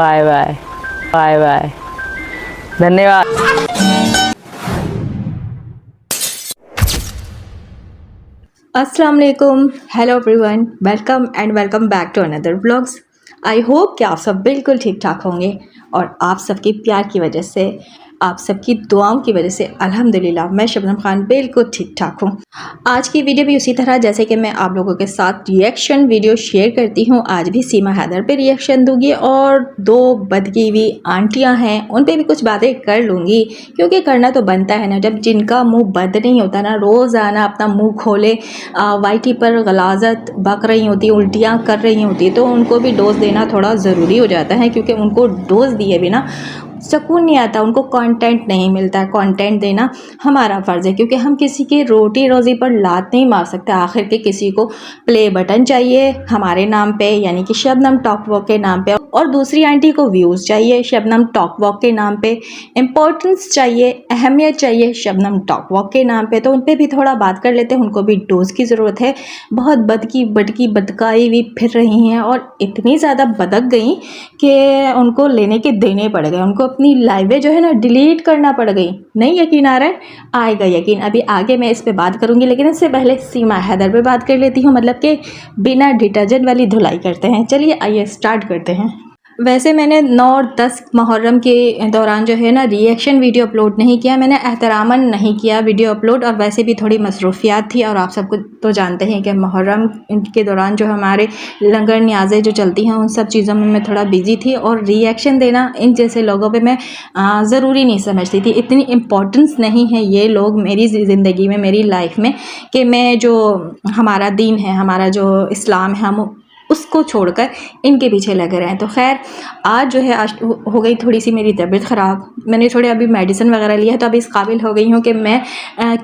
Bye bye bye bye, धन्यवाद। अस्सलाम वालेकुम, hello everyone, welcome back to another vlogs. I hope कि आप सब बिल्कुल ठीक ठाक होंगे और आप सबके प्यार की वजह से, आप सबकी दुआओं की वजह से अल्हम्दुलिल्लाह मैं शबनम खान बिल्कुल ठीक ठाक हूँ। आज की वीडियो भी उसी तरह जैसे कि मैं आप लोगों के साथ रिएक्शन वीडियो शेयर करती हूँ, आज भी सीमा हैदर पे रिएक्शन दूंगी और दो बदकीवी आंटियाँ हैं उन पे भी कुछ बातें कर लूँगी, क्योंकि करना तो बनता है ना। जब जिनका मुंह बंद नहीं होता ना, रोज़ाना अपना मुंह खोले वाईटी पर गलाजत बक रही होती, उल्टियाँ कर रही होती, तो उनको भी डोज देना थोड़ा ज़रूरी हो जाता है, क्योंकि उनको डोज दिए बिना सुकून नहीं आता, उनको कंटेंट नहीं मिलता है। कंटेंट देना हमारा फ़र्ज़ है, क्योंकि हम किसी की रोटी रोज़ी पर लात नहीं मार सकते। आखिर के किसी को प्ले बटन चाहिए हमारे नाम पे, यानी कि शबनम टॉक वॉक के नाम पे, और दूसरी आंटी को व्यूज़ चाहिए शबनम टॉक वॉक के नाम पे, इम्पोर्टेंस चाहिए, अहमियत चाहिए शबनम टॉक वॉक के नाम पे। तो उन पर भी थोड़ा बात कर लेते हैं, उनको भी डोज की ज़रूरत है। बहुत बदकी बटकी बदकाई भी फिर रही हैं और इतनी ज़्यादा बदक गई कि उनको लेने के देने पड़ गए, उनको अपनी लाइवें जो है ना डिलीट करना पड़ गई। नहीं यकीन आ रहा है? आएगा यकीन, अभी आगे मैं इस पे बात करूंगी, लेकिन इससे पहले सीमा हैदर पे बात कर लेती हूँ, मतलब कि बिना डिटर्जेंट वाली धुलाई करते हैं। चलिए आइए स्टार्ट करते हैं। वैसे मैंने 9 और 10 मुहर्रम के दौरान जो है ना रिएक्शन वीडियो अपलोड नहीं किया, मैंने एहतरामन नहीं किया वीडियो अपलोड, और वैसे भी थोड़ी मसरूफियात थी। और आप सबको तो जानते हैं कि मुहर्रम के दौरान जो हमारे लंगर न्याज़ें जो चलती हैं उन सब चीज़ों में मैं थोड़ा बिजी थी, और रिएक्शन देना इन जैसे लोगों पे मैं ज़रूरी नहीं समझती थी। इतनी इम्पोर्टेंस नहीं है ये लोग मेरी ज़िंदगी में, मेरी लाइफ में, कि मैं जो हमारा दीन है, हमारा जो इस्लाम है, हम उसको छोड़कर इनके पीछे लगे रहें। तो खैर आज जो है, आज हो गई थोड़ी सी मेरी तबीयत ख़राब, मैंने थोड़े अभी मेडिसिन वगैरह लिया है, तो अभी इस काबिल हो गई हूँ कि मैं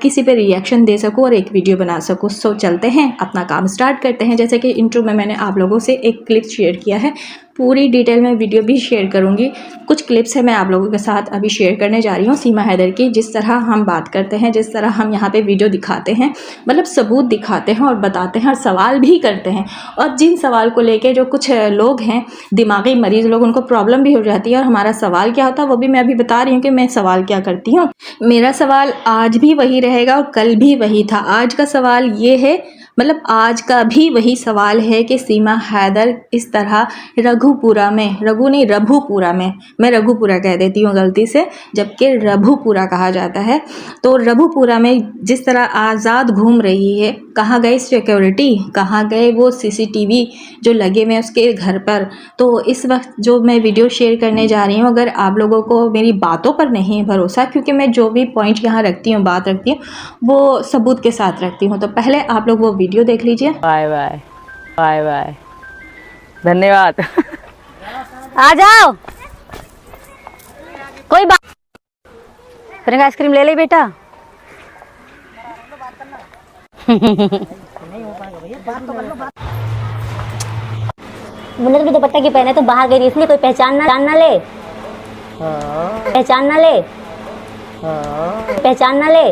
किसी पे रिएक्शन दे सकूँ और एक वीडियो बना सकूँ। सो चलते हैं, अपना काम स्टार्ट करते हैं। जैसे कि इंट्रो में मैंने आप लोगों से एक क्लिप शेयर किया है, पूरी डिटेल में वीडियो भी शेयर करूँगी। कुछ क्लिप्स है मैं आप लोगों के साथ अभी शेयर करने जा रही हूँ सीमा हैदर की। जिस तरह हम बात करते हैं, जिस तरह हम यहाँ पे वीडियो दिखाते हैं, मतलब सबूत दिखाते हैं और बताते हैं और सवाल भी करते हैं, और जिन सवाल को लेके जो कुछ लोग हैं दिमागी मरीज़ लोग, उनको प्रॉब्लम भी हो जाती है। और हमारा सवाल क्या होता है वो भी मैं अभी बता रही हूँ कि मैं सवाल क्या करती हूँ। मेरा सवाल आज भी वही रहेगा और कल भी वही था। आज का सवाल ये है, मतलब आज का भी वही सवाल है कि सीमा हैदर इस तरह रघुपुरा में, रघु नहीं रभुपुरा में, मैं रघुपुरा कह देती हूँ गलती से, जबकि रभुपुरा कहा जाता है। तो रभुपुरा में जिस तरह आज़ाद घूम रही है, कहाँ गए सिक्योरिटी, कहाँ गए वो सीसीटीवी जो लगे हुए हैं उसके घर पर। तो इस वक्त जो मैं वीडियो शेयर करने जा रही हूँ, अगर आप लोगों को मेरी बातों पर नहीं भरोसा, क्योंकि मैं जो भी पॉइंट यहाँ रखती हूँ, बात रखती हूँ, वो सबूत के साथ रखती हूँ, तो पहले आप लोग वो वीडियो देख लीजिए। बाय बाय बाय बाय, धन्यवाद। आ जाओ, कोई बात। प्रियंका आइसक्रीम ले ले बेटा। मुन्ने भी दुपट्टा की पहने तो बाहर गई, इसलिए कोई पहचान ना ले, पहचान ना ले, पहचान ना ले।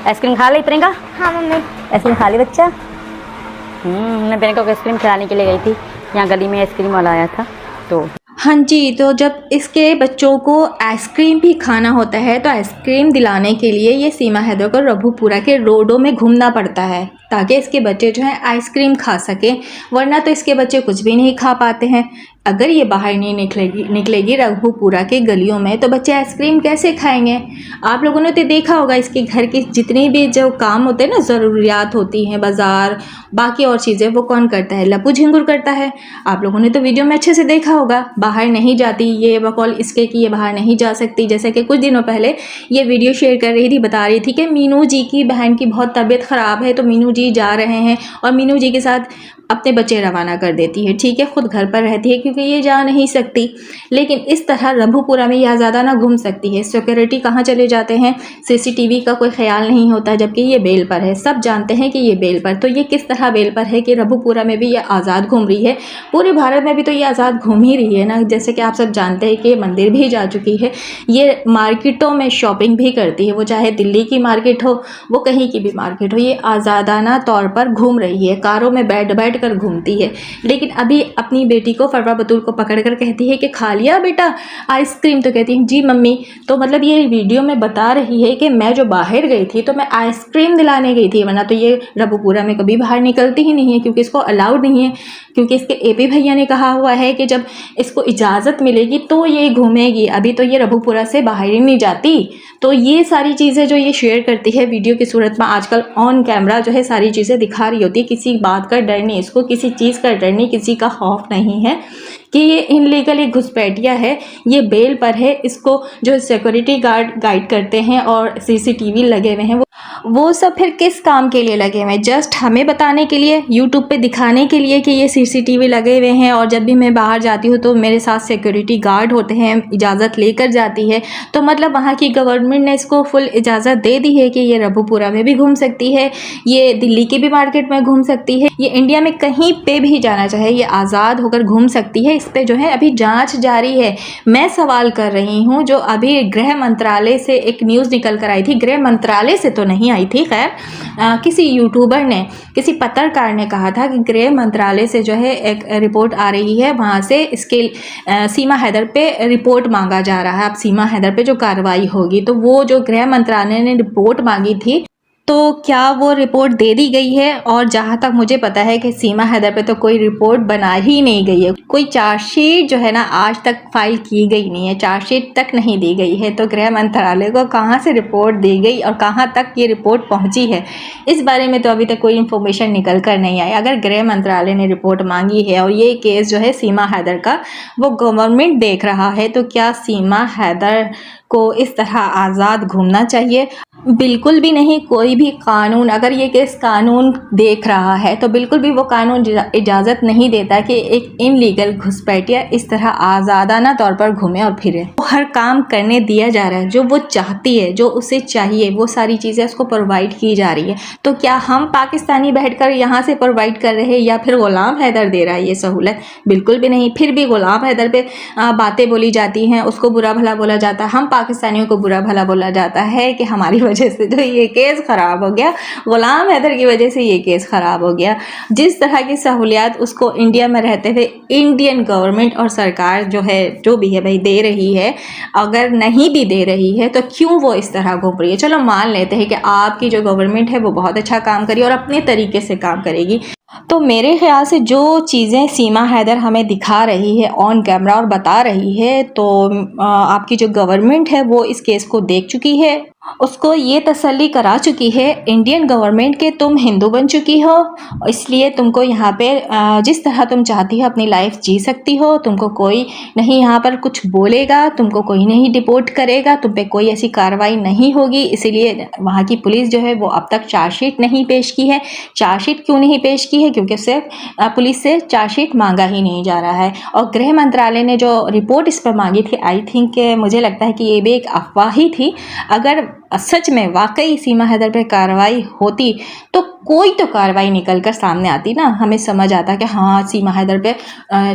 आइसक्रीम खा ली प्रियंका? हाँ मम्मी। आइसक्रीम खा ली बच्चा? मैं प्रियंका को आइसक्रीम खिलाने के लिए गई थी, यहाँ गली में आइसक्रीम वाला आया था तो। हाँ जी, तो जब इसके बच्चों को आइसक्रीम भी खाना होता है तो आइसक्रीम दिलाने के लिए ये सीमा हैदर को रघुपुरा के रोडों में घूमना पड़ता है, ताकि इसके बच्चे जो हैं आइसक्रीम खा सकें, वरना तो इसके बच्चे कुछ भी नहीं खा पाते हैं। अगर ये बाहर नहीं निकलेगी रघुपुरा के गलियों में, तो बच्चे आइसक्रीम कैसे खाएंगे? आप लोगों ने तो देखा होगा इसके घर की जितनी भी जो काम होते हैं ना, ज़रूरियात होती हैं, बाज़ार, बाकी और चीज़ें, वो कौन करता है? लपू झिंगुर करता है। आप लोगों ने तो वीडियो में अच्छे से देखा होगा, बाहर नहीं जाती ये, बकौल इसके कि ये बाहर नहीं जा सकती। जैसे कि कुछ दिनों पहले ये वीडियो शेयर कर रही थी, बता रही थी कि मीनू जी की बहन की बहुत तबीयत ख़राब है, तो मीनू जी जा रहे हैं, और मीनू जी के साथ अपने बच्चे रवाना कर देती है। ठीक है, खुद घर पर रहती है क्योंकि ये जा नहीं सकती, लेकिन इस तरह रघुपुरा में यह ज़्यादा ना घूम सकती है। सिक्योरिटी कहाँ चले जाते हैं, सीसीटीवी का कोई ख्याल नहीं होता, जबकि ये बेल पर है, सब जानते हैं कि ये बेल पर। तो ये किस तरह बेल पर है कि रघुपुरा में भी ये आज़ाद घूम रही है, पूरे भारत में भी तो ये आज़ाद घूम ही रही है ना। जैसे कि आप सब जानते हैं कि ये मंदिर भी जा चुकी है, ये मार्केटों में शॉपिंग भी करती है, वो चाहे दिल्ली की मार्केट हो, वो कहीं की भी मार्केट हो, ये आज़ादाना तौर पर घूम रही है, कारों में बैठ बैठ पकड़ कर घूमती है। लेकिन अभी अपनी बेटी को फरवा बतूल को पकड़ कर कहती है कि खा लिया बेटा आइसक्रीम, तो कहती है जी मम्मी। तो मतलब ये वीडियो में बता रही है कि मैं जो बाहर गई थी तो मैं आइसक्रीम दिलाने गई थी, वरना तो ये रबूपुरा में कभी बाहर निकलती ही नहीं है, क्योंकि इसको अलाउड नहीं है, क्योंकि इसके एपी भैया ने कहा हुआ है कि जब इसको इजाज़त मिलेगी तो ये घूमेगी, अभी तो ये रबूपुरा से बाहर ही नहीं जाती। तो ये सारी चीज़ें जो ये शेयर करती है वीडियो की सूरत में, आजकल ऑन कैमरा जो है सारी चीज़ें दिखा रही होती है। किसी बात का डर नहीं, इसको किसी चीज़ का डर नहीं, किसी का खौफ नहीं है कि ये इनलीगल एक घुसपैठिया है, ये बेल पर है। इसको जो सिक्योरिटी गार्ड गाइड करते हैं और सीसीटीवी लगे हुए हैं, वो सब फिर किस काम के लिए लगे हुए हैं? जस्ट हमें बताने के लिए, यूट्यूब पे दिखाने के लिए कि ये सीसीटीवी लगे हुए हैं। और जब भी मैं बाहर जाती हूँ तो मेरे साथ सिक्योरिटी गार्ड होते हैं, इजाज़त लेकर जाती है। तो मतलब वहाँ की गवर्नमेंट ने इसको फुल इजाज़त दे दी है कि ये रबूपुरा में भी घूम सकती है, ये दिल्ली की भी मार्केट में घूम सकती है, ये इंडिया में कहीं पे भी जाना चाहे ये आज़ाद होकर घूम सकती है। इस पे जो है अभी जांच जारी है। मैं सवाल कर रही हूँ, जो अभी गृह मंत्रालय से एक न्यूज़ निकल कर आई थी, गृह मंत्रालय से तो नहीं आई थी, खैर किसी यूट्यूबर ने, किसी पत्रकार ने कहा था कि गृह मंत्रालय से जो है एक रिपोर्ट आ रही है, वहाँ से इसके सीमा हैदर पे रिपोर्ट मांगा जा रहा है। अब सीमा हैदर पे जो कार्रवाई होगी, तो वो जो गृह मंत्रालय ने रिपोर्ट मांगी थी, तो क्या वो रिपोर्ट दे दी गई है? और जहाँ तक मुझे पता है कि सीमा हैदर पे तो कोई रिपोर्ट बना ही नहीं गई है, कोई चार्जशीट जो है ना आज तक फाइल की गई नहीं है, चार्जशीट तक नहीं दी गई है। तो गृह मंत्रालय को कहाँ से रिपोर्ट दी गई और कहाँ तक ये रिपोर्ट पहुँची है, इस बारे में तो अभी तक कोई इन्फॉर्मेशन निकल कर नहीं आई। अगर गृह मंत्रालय ने रिपोर्ट मांगी है और ये केस जो है सीमा हैदर का वो गवर्नमेंट देख रहा है, तो क्या सीमा हैदर को इस तरह आज़ाद घूमना चाहिए? बिल्कुल भी नहीं। कोई भी कानून, अगर ये केस कानून देख रहा है तो बिल्कुल भी वो कानून इजाज़त नहीं देता कि एक इनलीगल घुसपैठिया इस तरह आज़ादाना तौर पर घूमे और फिरे। वो हर काम करने दिया जा रहा है, जो वो चाहती है, जो उसे चाहिए, वो सारी चीज़ें उसको प्रोवाइड की जा रही है। तो क्या हम पाकिस्तानी बैठकर यहाँ से प्रोवाइड कर रहे हैं या फिर ग़ुलाम हैदर दे रहा है ये सहूलत? बिल्कुल भी नहीं। फिर भी ग़ुलाम हैदर पे बातें बोली जाती हैं, उसको बुरा भला बोला जाता है, हम पाकिस्तानियों को बुरा भला बोला जाता है कि हमारी वजह से जो ये केस ख़राब हो गया, ग़ुलाम हैदर की वजह से ये केस ख़राब हो गया। जिस तरह की सहूलियात उसको इंडिया में रहते हुए इंडियन गवर्नमेंट और सरकार जो है, जो भी है भाई, दे रही है, अगर नहीं भी दे रही है तो क्यों वो इस तरह घूम रही है? चलो मान लेते हैं कि आपकी जो गवर्नमेंट है वो बहुत अच्छा काम करी और अपने तरीके से काम करेगी। तो मेरे ख्याल से जो चीज़ें सीमा हैदर हमें दिखा रही है ऑन कैमरा और बता रही है, तो आपकी जो गवर्नमेंट है वो इस केस को देख चुकी है, उसको ये तसल्ली करा चुकी है इंडियन गवर्नमेंट के तुम हिंदू बन चुकी हो, इसलिए तुमको यहाँ पे जिस तरह तुम चाहती हो अपनी लाइफ जी सकती हो, तुमको कोई नहीं यहाँ पर कुछ बोलेगा, तुमको कोई नहीं डिपोर्ट करेगा, तुम पे कोई ऐसी कार्रवाई नहीं होगी। इसीलिए वहाँ की पुलिस जो है वो अब तक चार्जशीट नहीं पेश की है। चार्जशीट क्यों नहीं पेश की है? क्योंकि उससे पुलिस से चार्जशीट मांगा ही नहीं जा रहा है। और गृह मंत्रालय ने जो रिपोर्ट इस पर मांगी थी, आई थिंक मुझे लगता है कि ये भी एक अफवाह ही थी। अगर सच में वाकई सीमा हैदर पे कार्रवाई होती तो कोई तो कार्रवाई निकल कर सामने आती ना, हमें समझ आता कि हाँ सीमा हैदर पे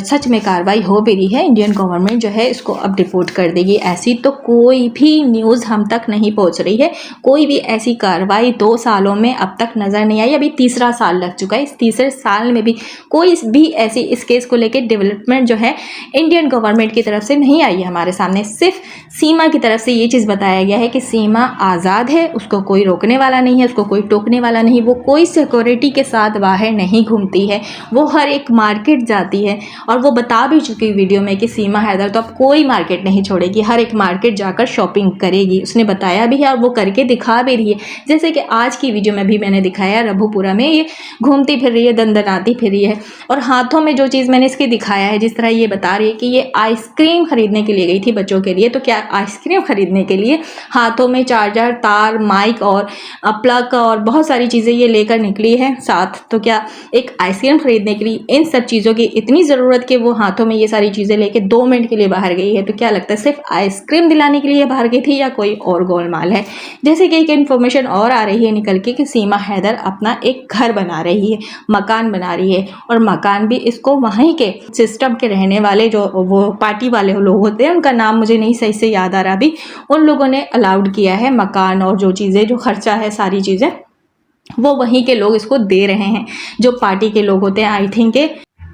सच में कार्रवाई हो भी रही है, इंडियन गवर्नमेंट जो है इसको अब डिपोर्ट कर देगी। ऐसी तो कोई भी न्यूज़ हम तक नहीं पहुंच रही है, कोई भी ऐसी कार्रवाई 2 सालों में अब तक नज़र नहीं आई। अभी तीसरा साल लग चुका है, इस तीसरे साल में भी कोई भी ऐसी इस केस को लेकर डेवलपमेंट जो है इंडियन गवर्नमेंट की तरफ से नहीं आई है हमारे सामने। सिर्फ सीमा की तरफ से ये चीज़ बताया गया है कि सीमा आज़ाद है, उसको कोई रोकने वाला नहीं है, उसको कोई टोकने वाला नहीं, वो कोई सिक्योरिटी के साथ बाहर नहीं घूमती है, वो हर एक मार्केट जाती है। और वो बता भी चुकी वीडियो में कि सीमा हैदर तो अब कोई मार्केट नहीं छोड़ेगी, हर एक मार्केट जाकर शॉपिंग करेगी, उसने बताया भी है और वो करके दिखा भी रही है। जैसे कि आज की वीडियो में भी मैंने दिखाया, रबूपुरा में ये घूमती फिर रही है, दंदनाती फिर रही है, और हाथों में जो चीज़ मैंने इसके दिखाया है, जिस तरह ये बता रही है कि ये आइसक्रीम खरीदने के लिए गई थी बच्चों के लिए, तो क्या आइसक्रीम खरीदने के लिए हाथों में चार्जर, तार, माइक और प्लग और बहुत सारी चीज़ें ये लेकर निकली है साथ। तो क्या एक आइसक्रीम खरीदने के लिए इन सब चीज़ों की इतनी ज़रूरत कि वो हाथों में ये सारी चीज़ें लेके 2 मिनट के लिए बाहर गई है? तो क्या लगता है सिर्फ आइसक्रीम दिलाने के लिए बाहर गई थी या कोई और गोलमाल है? जैसे कि एक इन्फॉर्मेशन और आ रही है निकल के कि सीमा हैदर अपना एक घर बना रही है, मकान बना रही है, और मकान भी इसको वहीं के सिस्टम के रहने वाले जो वो पार्टी वाले लोग होते हैं, उनका नाम मुझे नहीं सही से याद आ रहा अभी, उन लोगों ने अलाउड किया है मकान और जो चीज़ें, जो खर्चा है, सारी चीज़ें वो वहीं के लोग इसको दे रहे हैं, जो पार्टी के लोग होते हैं। आई थिंक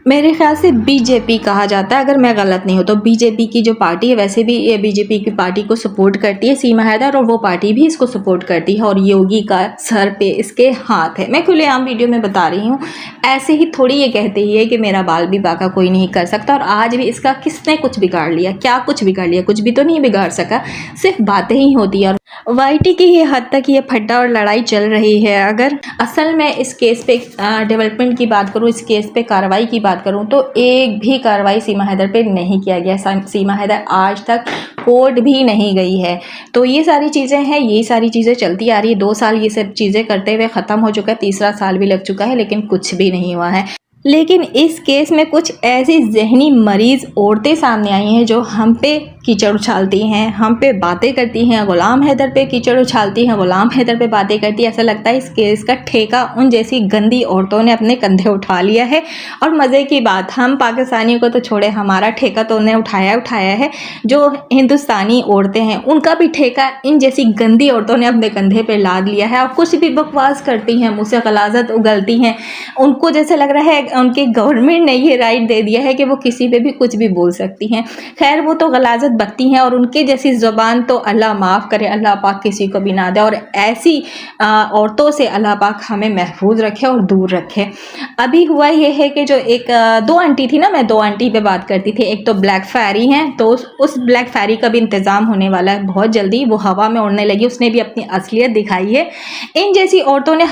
मेरे ख्याल से बीजेपी कहा जाता है, अगर मैं गलत नहीं हूँ तो। बीजेपी की जो पार्टी है, वैसे भी ये बीजेपी की पार्टी को सपोर्ट करती है सीमा हैदर, और वो पार्टी भी इसको सपोर्ट करती है, और योगी का सर पे इसके हाथ है। मैं खुलेआम वीडियो में बता रही हूँ, ऐसे ही थोड़ी ये कहते ही है कि मेरा बाल भी बाका कोई नहीं कर सकता। और आज भी इसका किसने कुछ बिगाड़ लिया? क्या कुछ बिगाड़ लिया? कुछ भी तो नहीं बिगाड़ सका, सिर्फ बातें ही होती है। और वाईटी की ही हद तक ये फड्डा और लड़ाई चल रही है। अगर असल में इस केस पे डेवलपमेंट की बात करूँ, इस केस पे कार्रवाई की बात करूँ, तो एक भी कार्रवाई सीमा हैदर पे नहीं किया गया। सीमा हैदर आज तक कोर्ट भी नहीं गई है। तो ये सारी चीज़ें हैं, ये सारी चीज़ें चलती आ रही है। 2 साल ये सब चीज़ें करते हुए ख़त्म हो चुका है, तीसरा साल भी लग चुका है, लेकिन कुछ भी नहीं हुआ है। लेकिन इस केस में कुछ ऐसी जहनी मरीज़ औरतें सामने आई हैं जो हम पे कीचड़ उछालती हैं, हम पे बातें करती हैं, गुलाम हैदर पे कीचड़ उछालती हैं, गुलाम हैदर पे बातें करती हैं। ऐसा लगता है इस केस का ठेका उन जैसी गंदी औरतों ने अपने कंधे उठा लिया है। और मज़े की बात, हम पाकिस्तानियों को तो छोड़े, हमारा ठेका तो उन्हें उठाया है। जो हिंदुस्तानी औरतें हैं उनका भी ठेका इन जैसी गंदी औरतों ने अपने कंधे पर लाद लिया है। और कुछ भी बकवास करती हैं, मुझसे गलाजत उगलती हैं। उनको जैसे लग रहा है उनके गवर्नमेंट ने ये राइट दे दिया है कि वो किसी पे भी कुछ भी बोल सकती हैं। खैर, वो तो गलाजत बकती हैं, और उनके जैसी ज़ुबान तो अल्लाह माफ़ करे, अल्लाह पाक किसी को भी ना दे। और ऐसी औरतों से अल्लाह पाक हमें महफूज रखे और दूर रखे। अभी हुआ ये है कि जो एक 2 आंटी थी ना, मैं 2 आंटी पे बात करती थी। एक तो ब्लैक फेरी हैं, तो उस ब्लैक फेरी का भी इंतज़ाम होने वाला है बहुत जल्दी। वो हवा में उड़ने लगी, उसने भी अपनी असलियत दिखाई है। इन जैसी औरतों ने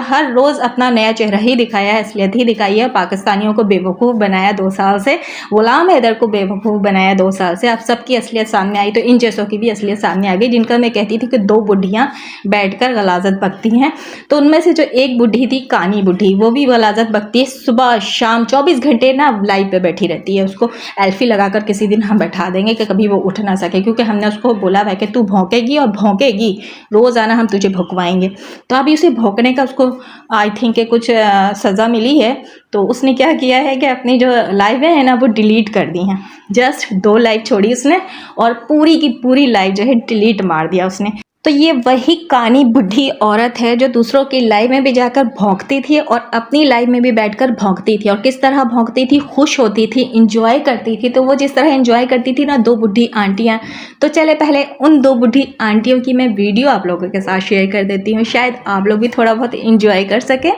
हर रोज़ अपना नया चेहरा ही दिखाया है, असलियत ही दिखाई है। पाकिस्तानियों को बेवकूफ़ बनाया 2 साल से, गुलाम हैदर को बेवकूफ़ बनाया 2 साल से। अब सबकी असलियत सामने आई, तो इन जैसों की भी असलियत सामने आ गई, जिनका मैं कहती थी कि 2 बुढ़ियाँ बैठकर गलाजत बकती हैं। तो उनमें से जो एक बुढ़ी थी, कानी बुढ़ी, वो भी गलाजत बकती है। सुबह शाम 24 घंटे ना लाइव पे बैठी रहती है। उसको एल्फी लगाकर किसी दिन हम बैठा देंगे कि कभी वो उठ ना सके, क्योंकि हमने उसको बोला है कि तू भौंकेगी और भौंकेगी, रोज़ाना हम तुझे भुकवाएंगे। तो अभी उसे भौंकने का उसको आई थिंक कुछ सज़ा मिली है। तो उसने क्या किया है कि अपनी जो लाइव है ना, वो डिलीट कर दी हैं। जस्ट 2 लाइव छोड़ी उसने, और पूरी की पूरी लाइव जो है डिलीट मार दिया उसने। तो ये वही कानी बुढ़ी औरत है जो दूसरों की लाइव में भी जाकर भौंकती थी और अपनी लाइव में भी बैठकर भौंकती थी। और किस तरह भौंकती थी? खुश होती थी, इंजॉय करती थी। तो वो जिस तरह इंजॉय करती थी ना, 2 बुढ़ी आंटियाँ, तो चले पहले उन 2 बुढ़ी आंटियों की मैं वीडियो आप लोगों के साथ शेयर कर देती हूँ, शायद आप लोग भी थोड़ा बहुत इंजॉय कर सकें।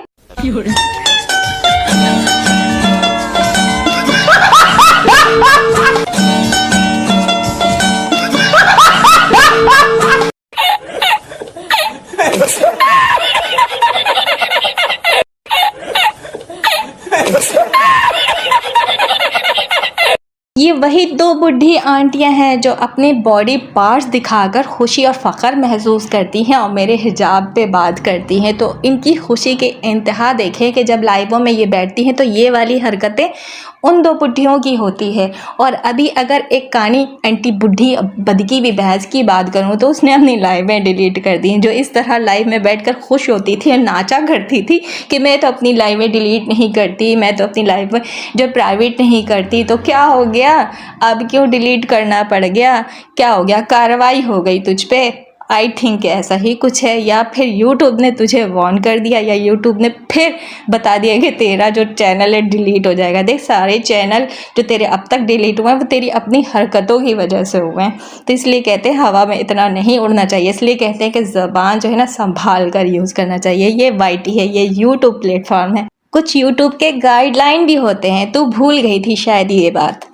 ये वही 2 बुढ़ी आंटियां हैं जो अपने बॉडी पार्ट्स दिखाकर खुशी और फ़ख्र महसूस करती हैं और मेरे हिजाब पे बात करती हैं। तो इनकी खुशी के इंतहा देखें कि जब लाइवों में ये बैठती हैं तो ये वाली हरकतें उन 2 बुढ़ियों की होती है। और अभी अगर एक कानी एंटी बुढ़ी बदकी भी बहस की बात करूं तो उसने अपनी लाइवें डिलीट कर दी, जो इस तरह लाइव में बैठकर खुश होती थी और नाचा करती थी कि मैं तो अपनी लाइवें डिलीट नहीं करती, मैं तो अपनी लाइव जो प्राइवेट नहीं करती। तो क्या हो गया, अब क्यों डिलीट करना पड़ गया? क्या हो गया? कार्रवाई हो गई तुझ पे? आई थिंक ऐसा ही कुछ है, या फिर यूट्यूब ने तुझे वार्न कर दिया, या यूट्यूब ने फिर बता दिया कि तेरा जो चैनल है डिलीट हो जाएगा। देख, सारे चैनल जो तेरे अब तक डिलीट हुए हैं वो तेरी अपनी हरकतों की वजह से हुए हैं। तो इसलिए कहते हैं हवा में इतना नहीं उड़ना चाहिए। इसलिए कहते हैं कि ज़बान जो है ना संभाल कर यूज़ करना चाहिए। ये वाईटी है, ये यूट्यूब प्लेटफॉर्म है, कुछ यूट्यूब के गाइडलाइन भी होते हैं। तू भूल गई थी शायद ये बात।